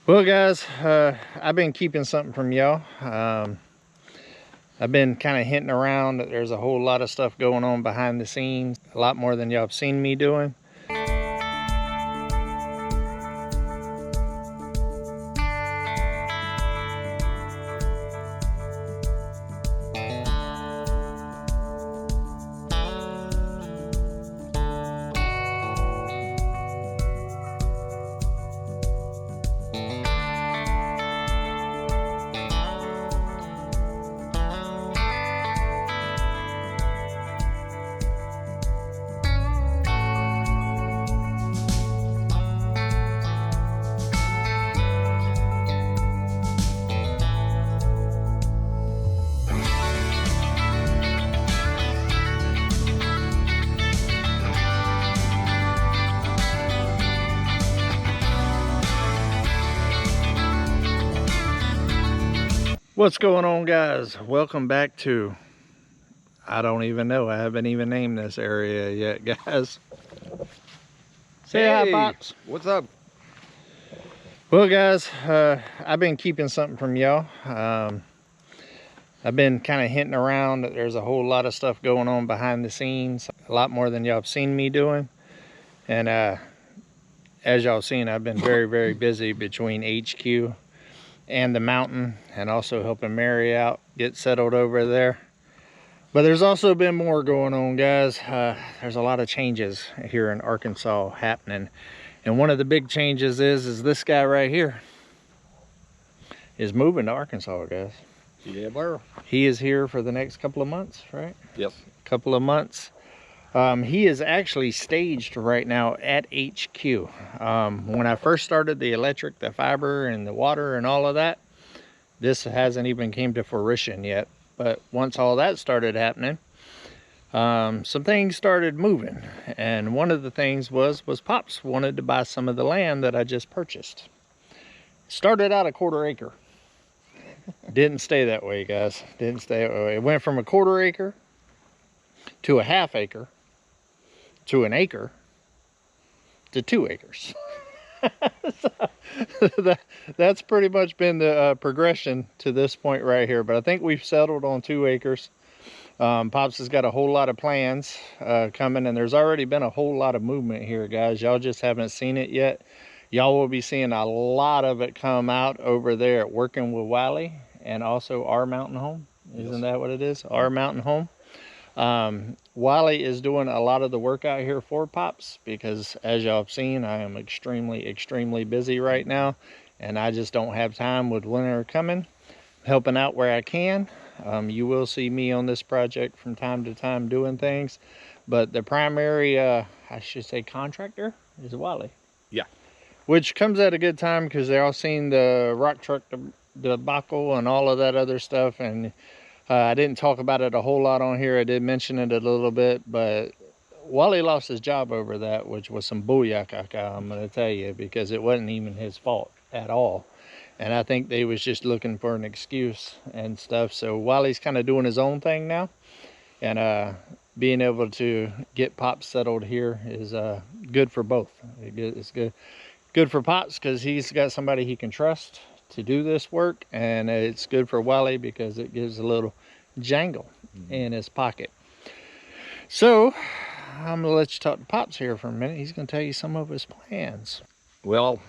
Well, guys, I've been keeping something from y'all. I've been kind of hinting around that there's a whole lot of stuff going on behind the scenes, a lot more than y'all have seen me doing. What's going on, guys? Welcome back to, I don't even know, I haven't even named this area yet, guys. Say hi, Pops. What's up? Well, guys, I've been keeping something from y'all. I've been kind of hinting around that there's a whole lot of stuff going on behind the scenes, a lot more than y'all have seen me doing. And as y'all seen, I've been very busy between HQ and the mountain, and also helping Mary out get settled over there. But there's also been more going on, guys. There's a lot of changes here in Arkansas happening, and one of the big changes is this guy right here is moving to Arkansas, guys. Yeah, bro. He is here for the next couple of months, right? Yes. Couple of months. He is actually staged right now at HQ. When I first started the electric, the fiber, and the water and all of that, this hasn't even came to fruition yet. But once all that started happening, some things started moving. And one of the things was Pops wanted to buy some of the land that I just purchased. Started out a 1/4 acre. Didn't stay that way, guys. Didn't stay that way. It went from a 1/4 acre to a 1/2 acre, to an acre, to 2 acres. So that's pretty much been the progression to this point right here. But I think we've settled on 2 acres. Pops has got a whole lot of plans coming, and there's already been a whole lot of movement here, guys. Y'all just haven't seen it yet. Y'all will be seeing a lot of it come out over there at Working with Wiley, and also Our Mountain Home. Isn't that what it is? Our Mountain Home. Wiley is doing a lot of the work out here for Pops, because as y'all have seen, I am extremely busy right now, and I just don't have time with winter coming, helping out where I can. You will see me on this project from time to time doing things, but the primary, I should say, contractor is Wiley. Yeah. Which comes at a good time, because they're all seen the rock truck debacle and all of that other stuff, and I didn't talk about it a whole lot on here. I did mention it a little bit, but Wally lost his job over that, which was some booyakaka, I'm going to tell you, because it wasn't even his fault at all. And I think they was just looking for an excuse and stuff. So Wally's kind of doing his own thing now. And being able to get Pops settled here is good for both. It's good for Pops, because he's got somebody he can trust to do this work, and it's good for Wally because it gives a little jangle in his pocket. So I'm gonna let you talk to Pops here for a minute. He's gonna tell you some of his plans. Well,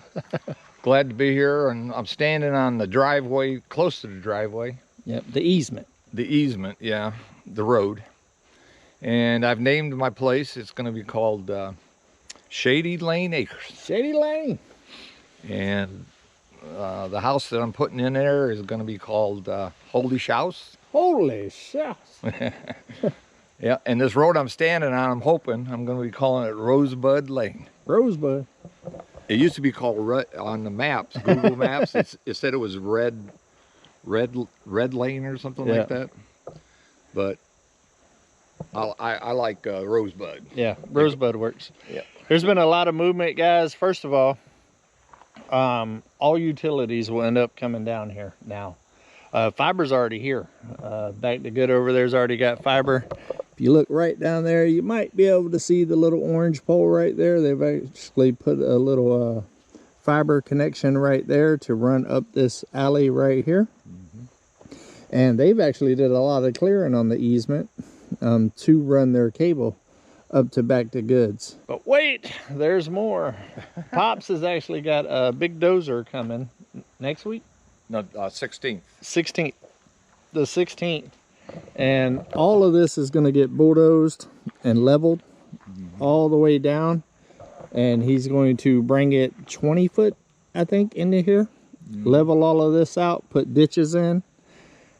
glad to be here, and I'm standing on the driveway, close to the driveway. Yep, the easement. The easement, yeah, the road. And I've named my place. It's going to be called Shady Lane Acres. Shady Lane. And the house that I'm putting in there is going to be called Holy Shouse. Holy Shouse. Yeah, and this road I'm standing on, I'm hoping I'm going to be calling it Rosebud Lane. Rosebud. It used to be called on the maps, Google Maps. It said it was Red Lane or something like that. But I like Rosebud. Yeah, Rosebud works. Yeah. There's been a lot of movement, guys. First of all utilities will end up coming down here now. Fiber's already here. Back to Good over there's already got fiber. If you look right down there, you might be able to see the little orange pole right there. They've actually put a little fiber connection right there to run up this alley right here. And they've actually did a lot of clearing on the easement to run their cable up to Back to Goods. But wait, there's more. Pops has actually got a big dozer coming next week. No, 16th. 16th. The 16th. And all of this is going to get bulldozed and leveled all the way down. And he's going to bring it 20 foot, I think, into here. Level all of this out, put ditches in.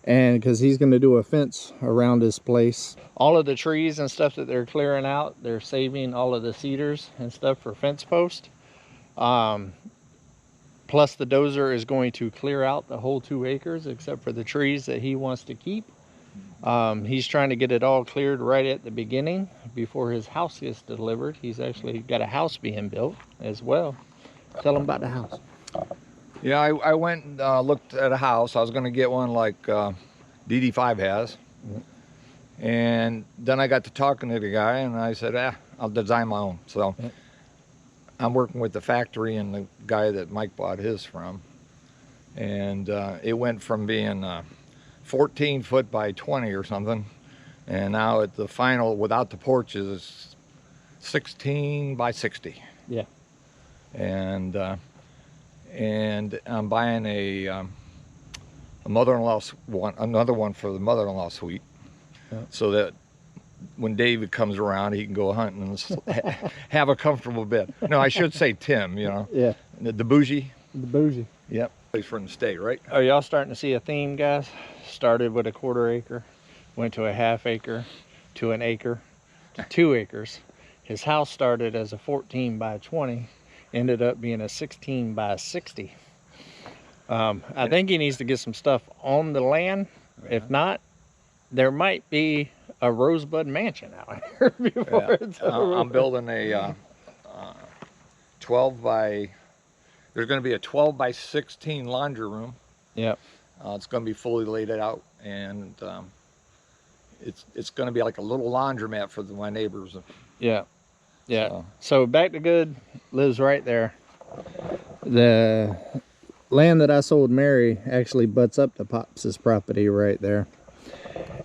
And because he's going to do a fence around this place. All of the trees and stuff that they're clearing out, they're saving all of the cedars and stuff for fence post. Plus the dozer is going to clear out the whole 2 acres except for the trees that he wants to keep. He's trying to get it all cleared right at the beginning before his house gets delivered. He's actually got a house being built as well. Tell him about the house. Yeah, I went and looked at a house. I was going to get one like DD5 has. And then I got to talking to the guy, and I said, I'll design my own. So I'm working with the factory and the guy that Mike bought his from. And it went from being 14 foot by 20 or something. And now at the final, without the porches, it's 16 by 60. Yeah. And I'm buying a mother-in-law's one, another one for the mother-in-law suite, so that when David comes around, he can go hunting and have a comfortable bed. No, I should say Tim. You know. Yeah. The bougie. The bougie. Yep. Place for him to stay, right? Are y'all starting to see a theme, guys? Started with a 1/4 acre, went to a 1/2 acre, to an acre, to 2 acres. His house started as a 14 by 20. Ended up being a 16 by 60. I think he needs to get some stuff on the land. If not, there might be a Rosebud mansion out here before it's over. I'm building a 12 by, there's going to be a 12 by 16 laundry room. Yep. It's going to be fully laid out, and it's going to be like a little laundromat for my neighbors. Yeah. Yeah, so Back to Good lives right there. The land that I sold Mary actually butts up to Pops's property right there.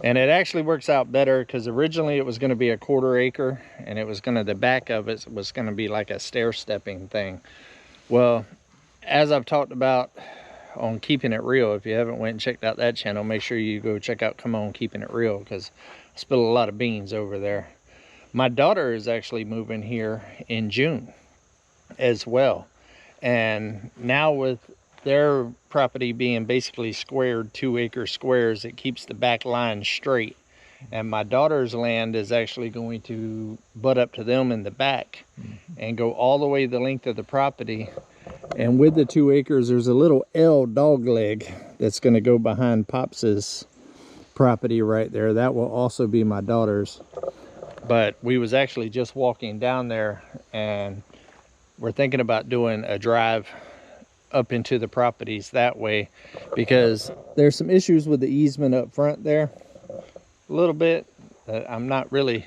And it actually works out better because originally it was going to be a 1/4 acre, and it was going to, the back of it was going to be like a stair-stepping thing. Well, as I've talked about on Keeping It Real, if you haven't went and checked out that channel, make sure you go check out Come On Keeping It Real, because I spill a lot of beans over there. My daughter is actually moving here in June as well. And now with their property being basically squared 2 acre squares, it keeps the back line straight. And my daughter's land is actually going to butt up to them in the back and go all the way the length of the property. And with the 2 acres, there's a little L dog leg that's going to go behind Pops's property right there. That will also be my daughter's. But we was actually just walking down there, and we're thinking about doing a drive up into the properties that way, because there's some issues with the easement up front there a little bit that I'm not really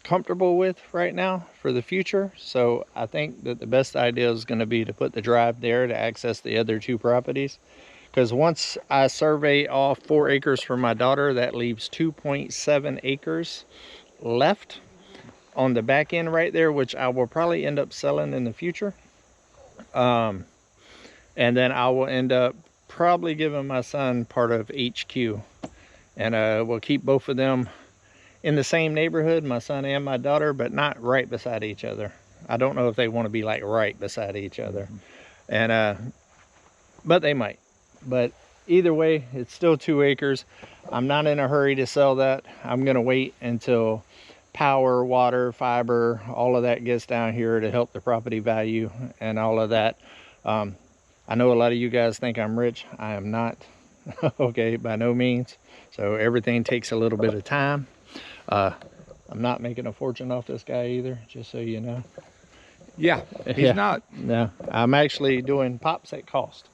comfortable with right now for the future. So I think that the best idea is going to be to put the drive there to access the other 2 properties. Because once I survey off 4 acres for my daughter, that leaves 2.7 acres left on the back end right there, which I will probably end up selling in the future. And then I will end up probably giving my son part of HQ. And we'll keep both of them in the same neighborhood, my son and my daughter, but not right beside each other. I don't know if they want to be like right beside each other. And but they might. But either way, it's still 2 acres. I'm not in a hurry to sell that. I'm going to wait until power, water, fiber, all of that gets down here to help the property value and all of that. I know a lot of you guys think I'm rich. I am not. Okay, by no means. So everything takes a little bit of time. I'm not making a fortune off this guy either, just so you know. Yeah, he's not. No, I'm actually doing Pops at cost,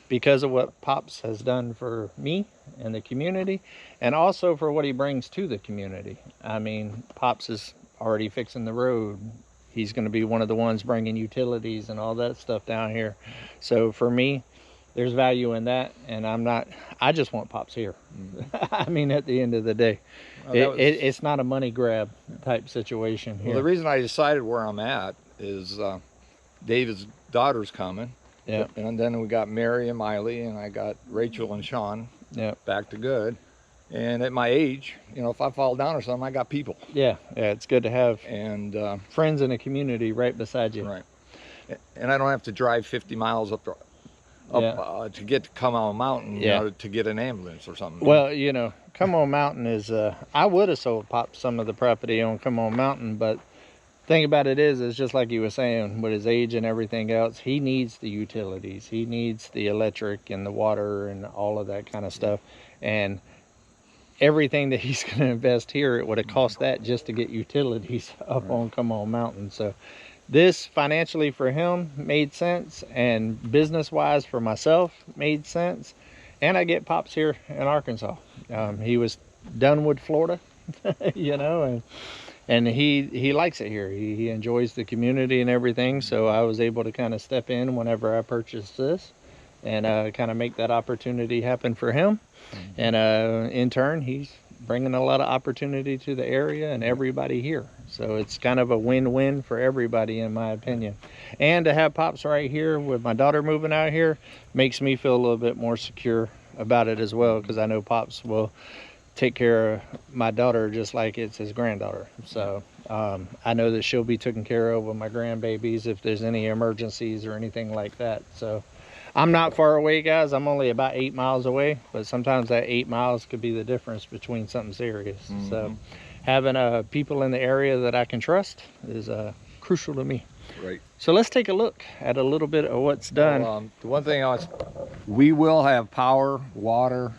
because of what Pops has done for me and the community, and also for what he brings to the community. I mean, Pops is already fixing the road He's going to be one of the ones bringing utilities and all that stuff down here. So for me, there's value in that, and I just want Pops here. I mean, at the end of the day, it's not a money grab type situation here. Well, the reason I decided where I'm at is David's daughter's coming. Yeah. And then we got Mary and Miley, and I got Rachel and Sean. Yeah. Back to good. And at my age, you know, if I fall down or something, I got people. Yeah, it's good to have and friends in a community right beside you. Right. And I don't have to drive 50 miles up to get to Come On Mountain, you know, to get an ambulance or something. Well, you know, Come On Mountain is, I would have sold Pop some of the property on Come On Mountain, but thing about it is, it's just like you were saying, with his age and everything else, he needs the utilities. He needs the electric and the water and all of that kind of stuff. And everything that he's going to invest here, it would have cost that just to get utilities up on Come On Mountain. So this financially for him made sense, and business wise for myself made sense. And I get Pops here in Arkansas. He was done with Florida, you know, and he likes it here. He enjoys the community and everything. So I was able to kind of step in whenever I purchased this and kind of make that opportunity happen for him. And in turn, he's bringing a lot of opportunity to the area and everybody here. So it's kind of a win-win for everybody, in my opinion. And to have Pops right here with my daughter moving out here makes me feel a little bit more secure about it as well, because I know Pops will take care of my daughter just like it's his granddaughter. So I know that she'll be taken care of with my grandbabies if there's any emergencies or anything like that. So I'm not far away, guys. I'm only about 8 miles away, but sometimes that 8 miles could be the difference between something serious. So having people in the area that I can trust is crucial to me. Right. So let's take a look at a little bit of what's done. Well, the one thing we will have power, water,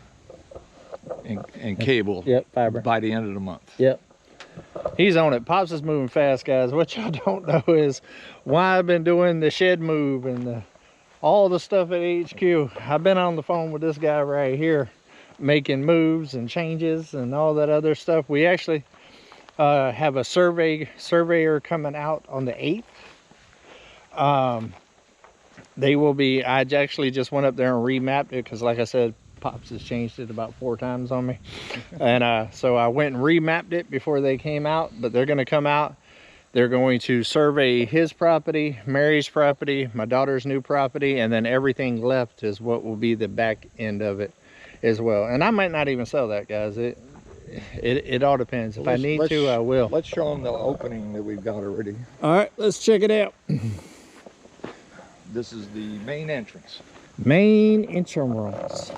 and cable fiber by the end of the month. Yep. He's on it. Pops is moving fast, guys. What y'all don't know is why I've been doing the shed move and all the stuff at HQ. I've been on the phone with this guy right here making moves and changes and all that other stuff. We actually have a surveyor coming out on the 8th. They will be, I actually just went up there and remapped it because, like I said, Pops has changed it about 4 times on me. And so I went and remapped it before they came out, but they're going to come out. They're going to survey his property, Mary's property, my daughter's new property, and then everything left is what will be the back end of it as well. And I might not even sell that, guys. It all depends. If I need to, I will. Let's show them the opening that we've got already. All right, let's check it out. This is the main entrance. Main entrance.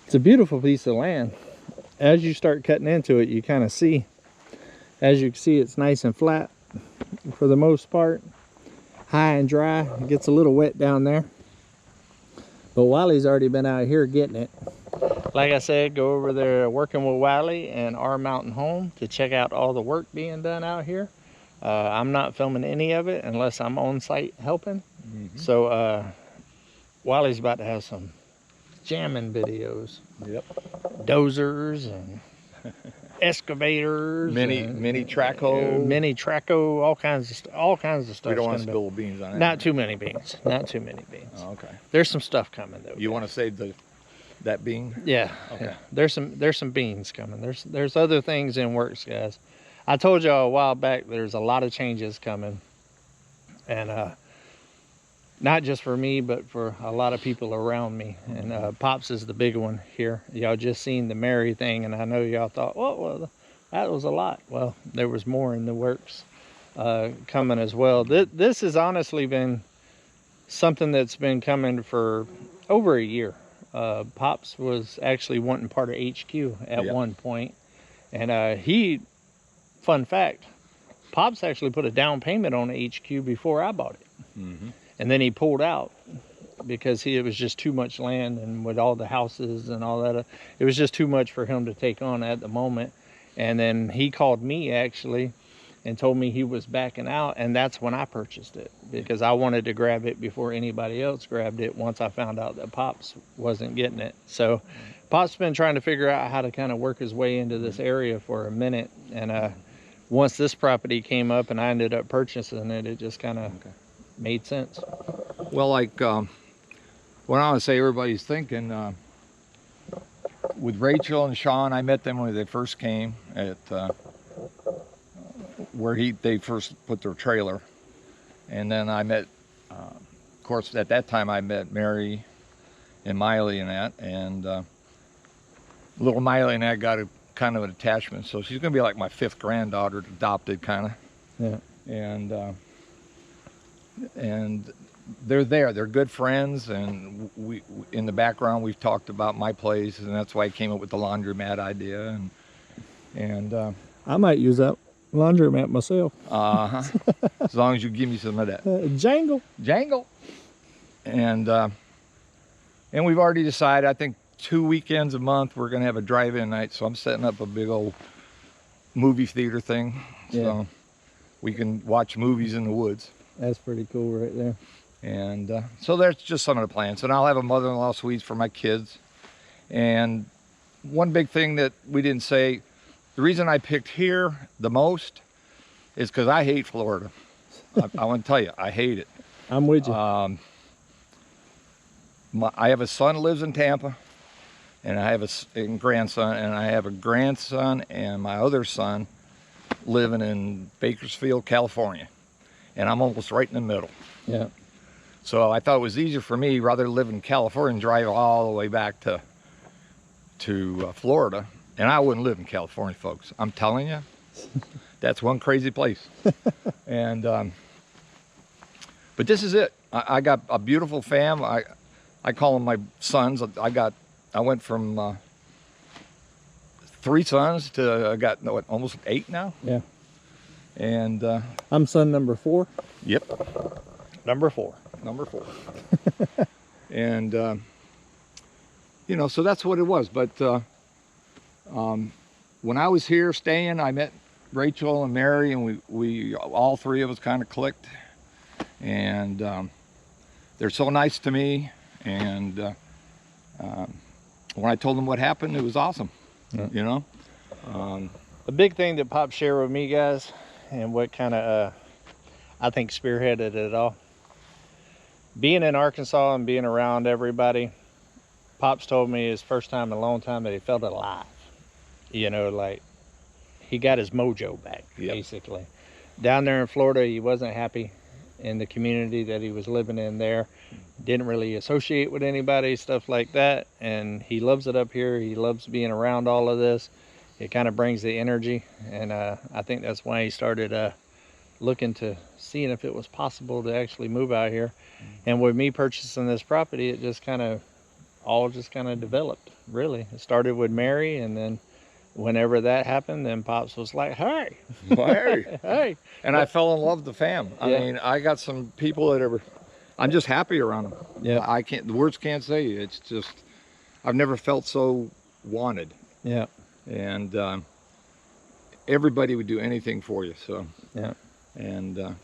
It's a beautiful piece of land. As you start cutting into it, you kind of see, as you can see, it's nice and flat for the most part, high and dry. It gets a little wet down there, but Wiley's already been out here getting it. Like I said, go over there working with Wiley and our mountain home to check out all the work being done out here. I'm not filming any of it unless I'm on site helping. So Wiley's about to have some jamming videos. Yep. Dozers and excavators, mini traco, all kinds of stuff. We don't want to spill beans on it. Not too many beans. Not too many beans. Oh, okay. There's some stuff coming though. You want to save that bean? Yeah. Okay. Yeah. There's some beans coming. There's other things in works, guys. I told y'all a while back there's a lot of changes coming, and not just for me, but for a lot of people around me. And Pops is the big one here. Y'all just seen the Mary thing, and I know y'all thought, well, that was a lot. Well, there was more in the works coming as well. This has honestly been something that's been coming for over a year. Pops was actually wanting part of HQ at one point, and fun fact, Pops actually put a down payment on HQ before I bought it. And then he pulled out because it was just too much land, and with all the houses and all that, it was just too much for him to take on at the moment. And then he called me actually and told me he was backing out, and that's when I purchased it, because I wanted to grab it before anybody else grabbed it once I found out that Pops wasn't getting it. So Pop's been trying to figure out how to kind of work his way into this area for a minute, and once this property came up and I ended up purchasing it, it just kind of made sense. Well, like what I want to say, everybody's thinking with Rachel and Sean, I met them when they first came at where they first put their trailer, and then I met, of course, at that time I met Mary and Miley and that, and little Miley and I got a kind of an attachment, so she's gonna be like my 5th granddaughter, adopted kind of. Yeah. And they're good friends, and we in the background we've talked about my place, and that's why I came up with the laundromat idea, and I might use that laundromat myself. as long as you give me some of that jangle. And we've already decided, I think 2 weekends a month we're gonna have a drive-in night, so I'm setting up a big old movie theater thing, so we can watch movies in the woods. That's pretty cool right there. And so that's just some of the plans. And I'll have a mother-in-law suite for my kids. And one big thing that we didn't say, the reason I picked here the most is because I hate Florida. I want to tell you, I hate it. I'm with you. I have a son who lives in Tampa, and I have a grandson, and I have a grandson and my other son living in Bakersfield, California. And I'm almost right in the middle. Yeah. So I thought it was easier for me, rather than live in California and drive all the way back to Florida. And I wouldn't live in California, folks. I'm telling you, that's one crazy place. And but this is it. I got a beautiful fam. I call them my sons. I went from 3 sons to I got almost 8 now. Yeah. And I'm son number 4. Yep. Number 4. And you know, so that's what it was. But when I was here staying, I met Rachel and Mary, and we all 3 of us kind of clicked. And they're so nice to me. And when I told them what happened, it was awesome. Yeah. You know, the big thing that Pop shared with me, guys, and what kind of I think spearheaded it all, being in Arkansas and being around everybody, Pop's told me his first time in a long time that he felt alive. You know, like he got his mojo back. Yep. Basically. Down there in Florida, he wasn't happy in the community that he was living in there. Didn't really associate with anybody, stuff like that. And he loves it up here. He loves being around all of this. It kind of brings the energy. And I think that's why he started looking to seeing if it was possible to actually move out here. And with me purchasing this property, it just kind of all developed, really. It started with Mary, and then whenever that happened, then Pops was like, hey. Hey. And I fell in love with the fam. I mean, I got some people that I'm just happy around them. Yeah. The words can't say it. It's just, I've never felt so wanted. Yeah. And everybody would do anything for you, so. Yeah. And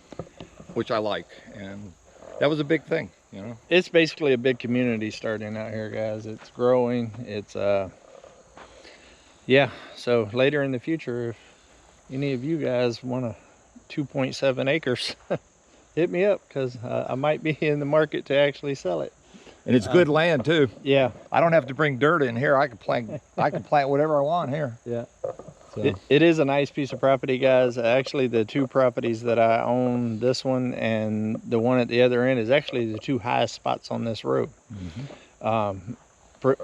which I like, and that was a big thing, you know. It's basically a big community starting out here, guys. It's growing. It's yeah. So later in the future, if any of you guys want a 2.7 acres, hit me up, because I might be in the market to actually sell it. And it's good land too. Yeah. I don't have to bring dirt in here. I can plant whatever I want here. Yeah. So. It is a nice piece of property, guys. Actually, the 2 properties that I own, this one and the one at the other end, is actually the 2 highest spots on this road. Mm-hmm.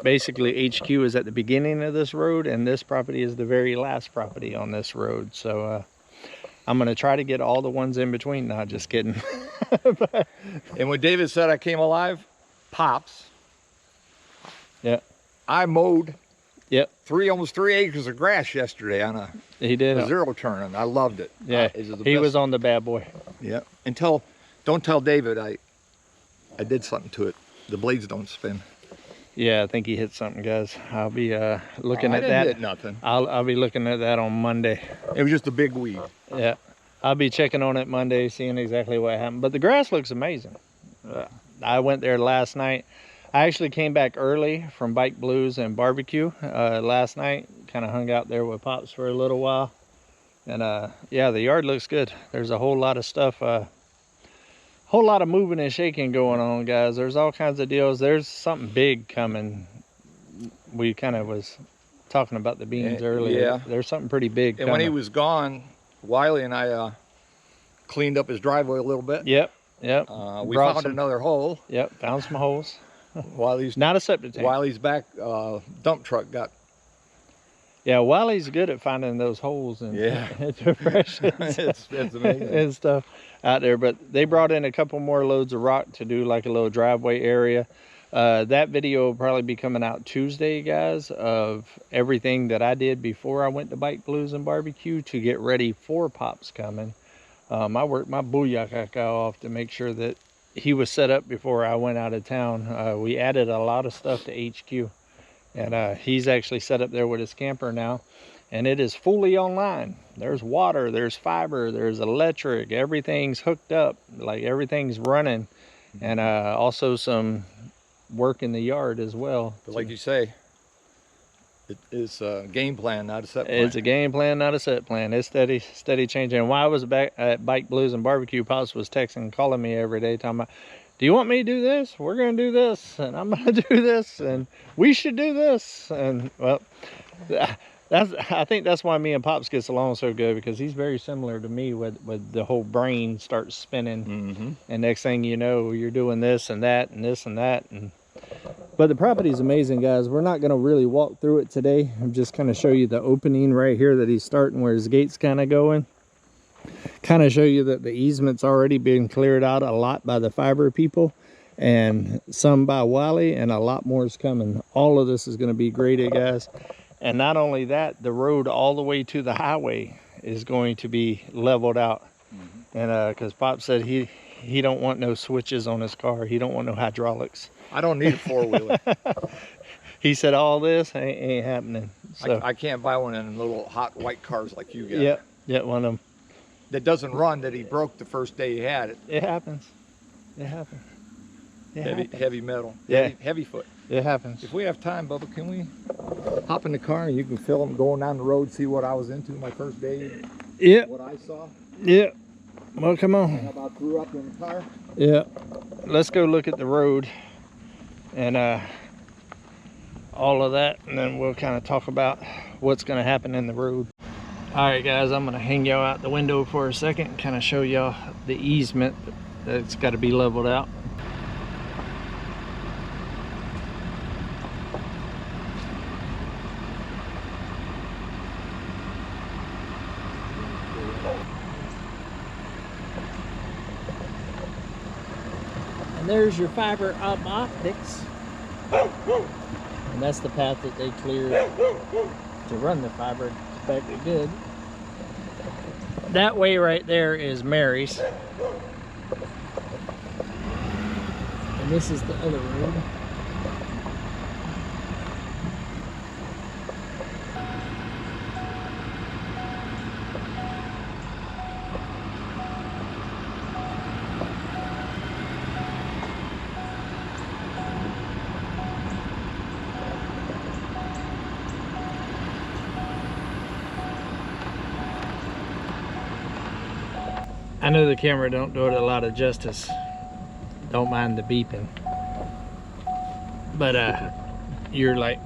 Basically, HQ is at the beginning of this road, and this property is the very last property on this road. So I'm going to try to get all the ones in between. Not just kidding. And when David said I came alive, Pops. Yeah. I mowed. Yep. Almost 3 acres of grass yesterday on a zero turn, and I loved it. Yeah. He was on the bad boy. Yeah. Don't tell David I did something to it. The blades don't spin. Yeah, I think he hit something, guys. I'll be looking at that. I didn't hit nothing. I'll be looking at that on Monday. It was just a big weed. Yeah. I'll be checking on it Monday, seeing exactly what happened. But the grass looks amazing. I went there last night. I actually came back early from Bike Blues and Barbecue last night. Kind of hung out there with Pops for a little while. And yeah, the yard looks good. There's a whole lot of stuff, whole lot of moving and shaking going on, guys. There's all kinds of deals. There's something big coming. We kind of was talking about the beans earlier. Yeah. There's something pretty big And coming. when he was gone, Wiley and I cleaned up his driveway a little bit. Yep. We found another hole. Yep, found some holes. Wiley's not a septic tank. Wiley's back dump truck got. Yeah, Wiley's good at finding those holes and depressions it's amazing. and stuff out there. But they brought in a couple more loads of rock to do like a little driveway area. That video will probably be coming out Tuesday, guys, of everything that I did before I went to Bike Blues and Barbecue to get ready for Pop's coming. I worked my booyaka off to make sure that he was set up before I went out of town. We added a lot of stuff to HQ, and he's actually set up there with his camper now, and it is fully online. There's water, there's fiber, there's electric, everything's hooked up, like everything's running, and also some work in the yard as well. But like you say, it's a game plan, not a set plan. It's a game plan, not a set plan. It's steady changing. And while I was back at Bike Blues and Barbecue, Pops was texting, calling me every day, talking about, do you want me to do this? We're going to do this, and I'm going to do this, and we should do this. And well, I think that's why me and Pops gets along so good, because he's very similar to me with the whole brain starts spinning. And next thing you know, you're doing this and that and this and that. But the property is amazing, guys. We're not going to really walk through it today. I'm just kind of show you the opening right here that he's starting, where his gate's kind of going. Kind of show you that the easement's already been cleared out a lot by the fiber people, and some by Wiley, and a lot more is coming. All of this is going to be graded, guys. And not only that, the road all the way to the highway is going to be leveled out. And because Pop said he don't want no switches on his car. He don't want no hydraulics. I don't need a four-wheeler. He said all this ain't happening. So I can't buy one in little hot white cars like you got. Yep, one of them. That doesn't run, that he broke the first day he had it. It happens. It happens. Heavy metal. Yeah. Heavy foot. It happens. If we have time, Bubba, can we hop in the car and you can film them going down the road, see what I was into my first day? Yeah. What I saw? Yeah. Well, come on. How about threw up in the car? Yeah. Let's go look at the road and all of that, and then we'll kind of talk about what's going to happen in the road. All right, guys, I'm going to hang y'all out the window for a second and kind of show y'all the easement that's got to be leveled out. And there's your fiber optics. And that's the path that they cleared to run the fiber back to good. That way right there is Mary's. And this is the other road. I know the camera don't do it a lot of justice. Don't mind the beeping. But you're like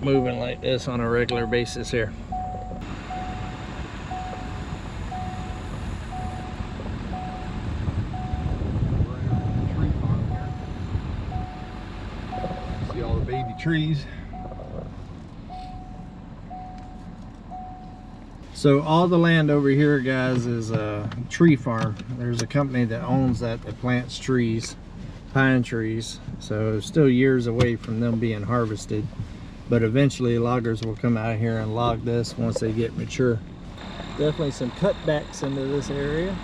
moving like this on a regular basis here. See all the baby trees. So all the land over here, guys, is a tree farm. There's a company that owns that plants trees, pine trees. So it's still years away from them being harvested. But eventually loggers will come out here and log this once they get mature. Definitely some cutbacks into this area.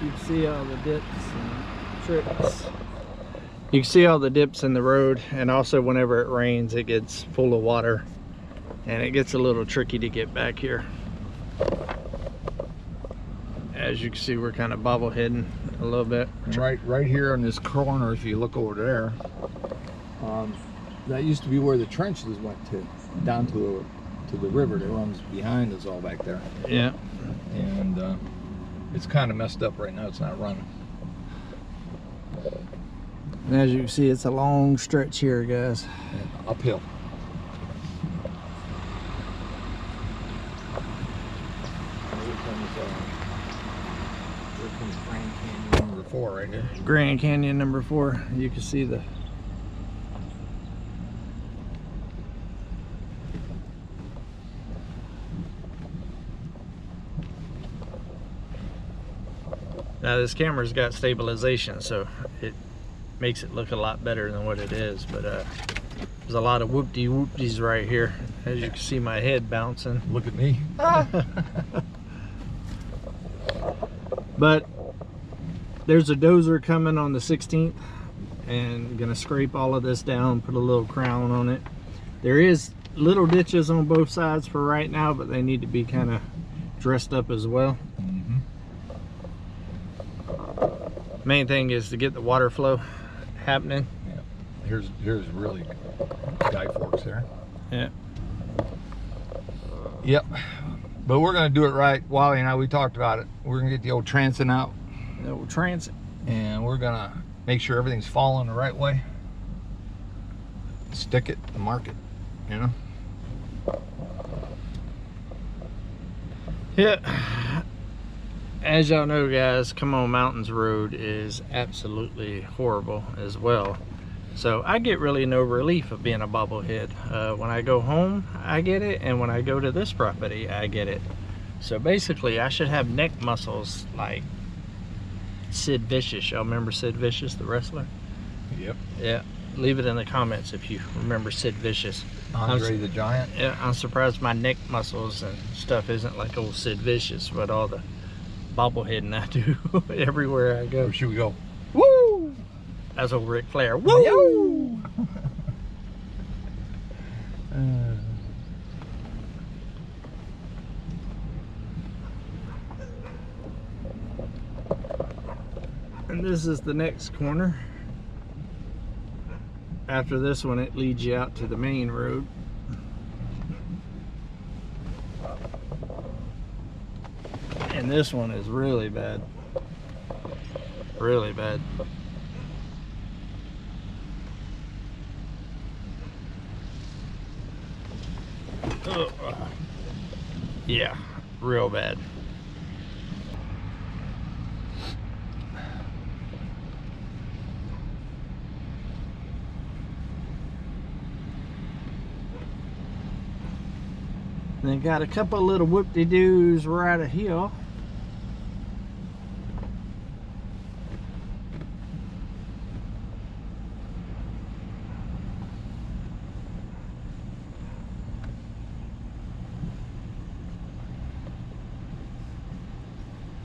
You can see all the dips and tricks. You can see all the dips in the road, and also whenever it rains it gets full of water and it gets a little tricky to get back here. As you can see, we're kind of bobbleheading a little bit. Right here on this corner, if you look over there, that used to be where the trenches went to, down to the river that runs behind us all back there. Yeah. And it's kind of messed up right now. It's not running. And as you can see, it's a long stretch here, guys. And uphill. Grand Canyon number 4 right here. Grand Canyon number 4. You can see the now this camera's got stabilization, so it makes it look a lot better than what it is, but there's a lot of whoop-de-whoop-dees right here. As you can see, my head bouncing. Look at me. But there's a dozer coming on the 16th and gonna scrape all of this down, put a little crown on it. There is little ditches on both sides for right now, but they need to be kind of dressed up as well. Main thing is to get the water flow happening. Yeah. Here's really guy forks there. Yeah. Yep. But we're gonna do it right. Wally and I, we talked about it. We're gonna get the old transit out. The old transit. And we're gonna make sure everything's falling the right way. Stick it and mark it, you know? Yeah. As y'all know, guys, Come On Mountains Road is absolutely horrible as well. So I get really no relief of being a bobblehead. When I go home, I get it, and when I go to this property, I get it. So basically, I should have neck muscles like Sid Vicious. Y'all remember Sid Vicious, the wrestler? Yep. Yeah. Leave it in the comments if you remember Sid Vicious. Andre the Giant. Yeah, I'm surprised my neck muscles and stuff isn't like old Sid Vicious, but all the bobbleheading I do everywhere I go. Where should we go? Woo! That's old Ric Flair. Woo! And this is the next corner. After this one, it leads you out to the main road. And this one is really bad. Really bad. Ugh. Yeah, real bad. They got a couple little whoop-de-doos right here.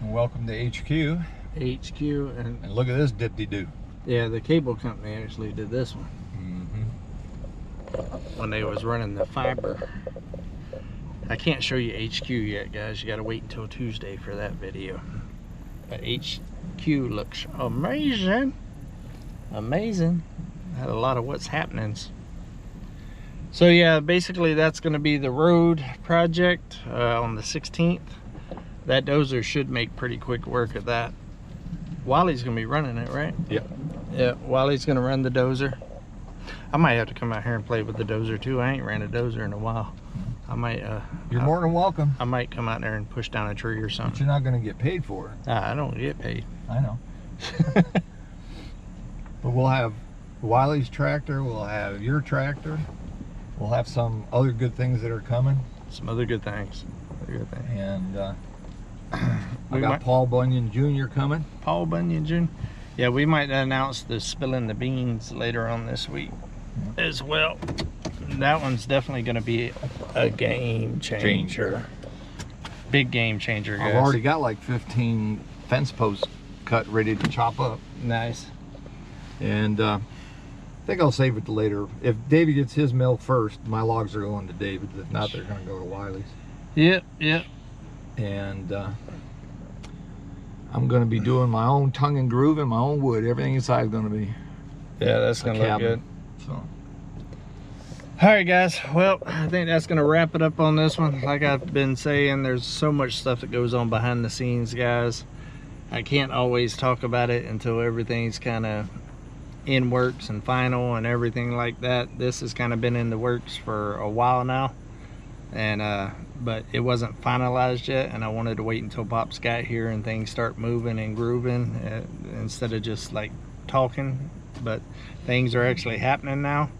Welcome to HQ. HQ And look at this dip-de-doo. yeah, the cable company actually did this one when they was running the fiber. I can't show you HQ yet, guys. You got to wait until Tuesday for that video. But HQ looks amazing. Amazing. Had a lot of what's happenings. So yeah, basically that's going to be the road project on the 16th. That dozer should make pretty quick work of that. Wally's going to be running it, right? Yep. Yeah, Wally's going to run the dozer. I might have to come out here and play with the dozer too. I ain't ran a dozer in a while. I might You're more than welcome. I might come out there and push down a tree or But something. you're not going to get paid for it. I don't get paid. I know. But we'll have Wiley's tractor, we'll have your tractor, we'll have some other good things that are coming. Some other good things. Other good things. And We I got might- Paul Bunyan Jr. coming. Paul Bunyan Jr. Yeah, we might announce the spilling the beans later on this week as well. That one's definitely going to be a game changer. Big game changer, guys. I've already got like 15 fence posts cut ready to chop up. Nice. And think I'll save it to later. If David gets his milk first, my logs are going to David's. If not, they're going to go to Wiley's. Yep, yep. And I'm going to be doing my own tongue and groove and my own wood. Everything inside is going to be that's going to look good. So. All right, guys. Well, I think that's going to wrap it up on this one. Like I've been saying, there's so much stuff that goes on behind the scenes, guys. I can't always talk about it until everything's kind of in works and final and everything like that. This has kind of been in the works for a while now, and but it wasn't finalized yet, and I wanted to wait until Pops got here and things start moving and grooving instead of just like talking. But things are actually happening now.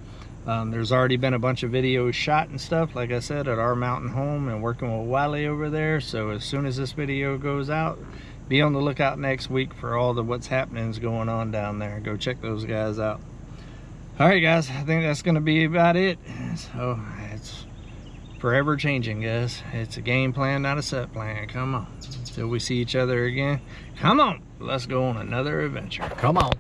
There's already been a bunch of videos shot and stuff, like I said, at our mountain home and working with Wiley over there. So as soon as this video goes out, be on the lookout next week for all the what's happening's going on down there. Go check those guys out. All right, guys, I think that's going to be about it. So it's forever changing, guys. It's a game plan, not a set plan. Come on. Till we see each other again. Come on. Let's go on another adventure. Come on.